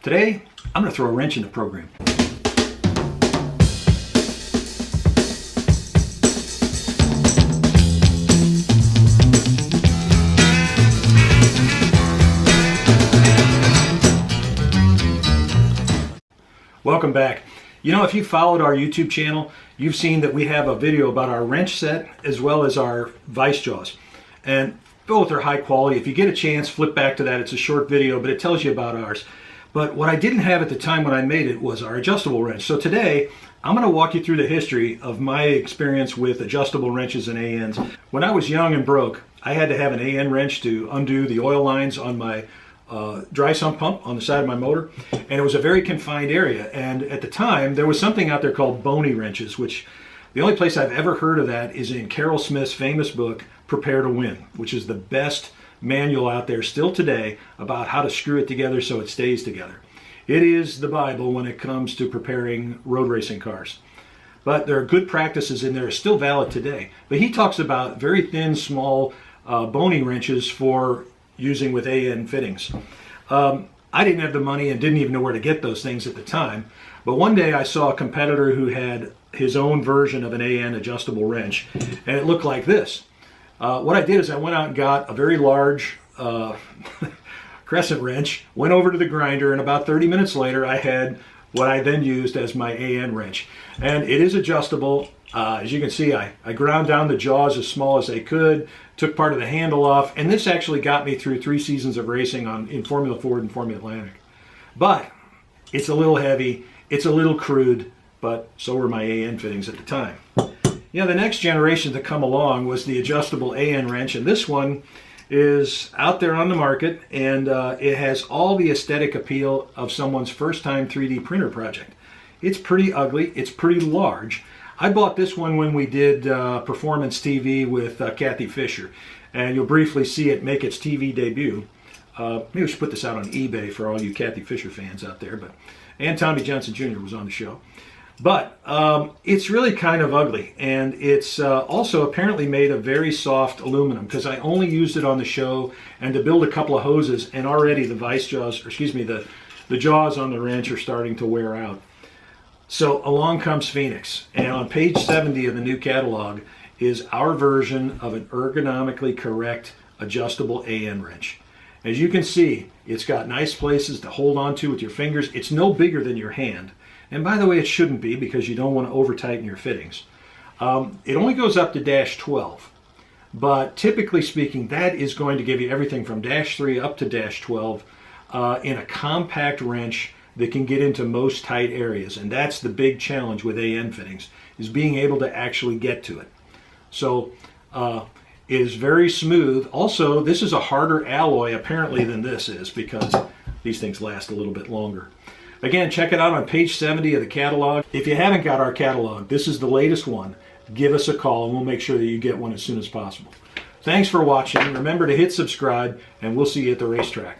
Today, I'm going to throw a wrench in the program. Welcome back. You know, if you followed our YouTube channel, you've seen that we have a video about our wrench set as well as our vice jaws. And both are high quality. If you get a chance, flip back to that. It's a short video, but it tells you about ours. But what I didn't have at the time when I made it was our adjustable wrench. So today, I'm going to walk you through the history of my experience with adjustable wrenches and ANs. When I was young and broke, I had to have an AN wrench to undo the oil lines on my dry sump pump on the side of my motor, and it was a very confined area. And at the time, there was something out there called bony wrenches, which the only place I've ever heard of that is in Carol Smith's famous book, Prepare to Win, which is the best manual out there still today about how to screw it together so it stays together. It is the Bible when it comes to preparing road racing cars. But there are good practices in there, still valid today. But he talks about very thin, small, bony wrenches for using with AN fittings. I didn't have the money and didn't even know where to get those things at the time. But one day I saw a competitor who had his own version of an AN adjustable wrench, and it looked like this. What I did is I went out and got a very large crescent wrench, went over to the grinder, and about 30 minutes later I had what I then used as my AN wrench. And it is adjustable. As you can see, I ground down the jaws as small as they could, took part of the handle off, and this actually got me through 3 seasons of racing in Formula Ford and Formula Atlantic. But it's a little heavy, it's a little crude, but so were my AN fittings at the time. You know, the next generation to come along was the adjustable AN wrench, and this one is out there on the market, and it has all the aesthetic appeal of someone's first-time 3D printer project. It's pretty ugly, it's pretty large. I bought this one when we did Performance TV with Kathy Fisher, and you'll briefly see it make its TV debut. Maybe we should put this out on eBay for all you Kathy Fisher fans out there, and Tommy Johnson Jr. was on the show. But it's really kind of ugly, and it's also apparently made of very soft aluminum, because I only used it on the show and to build a couple of hoses, and already the vice jaws, or excuse me, the jaws on the wrench are starting to wear out. So along comes Phenix, and on page 70 of the new catalog is our version of an ergonomically correct adjustable AN wrench. As you can see, it's got nice places to hold on to with your fingers. It's no bigger than your hand. And by the way, it shouldn't be, because you don't want to over tighten your fittings. It only goes up to dash 12, but typically speaking, that is going to give you everything from dash 3 up to dash 12 in a compact wrench that can get into most tight areas. And that's the big challenge with AN fittings, is being able to actually get to it. So it is very smooth. Also, this is a harder alloy apparently than this is, because these things last a little bit longer. Again, check it out on page 70 of the catalog. If you haven't got our catalog, this is the latest one. Give us a call and we'll make sure that you get one as soon as possible. Thanks for watching. Remember to hit subscribe, and we'll see you at the racetrack.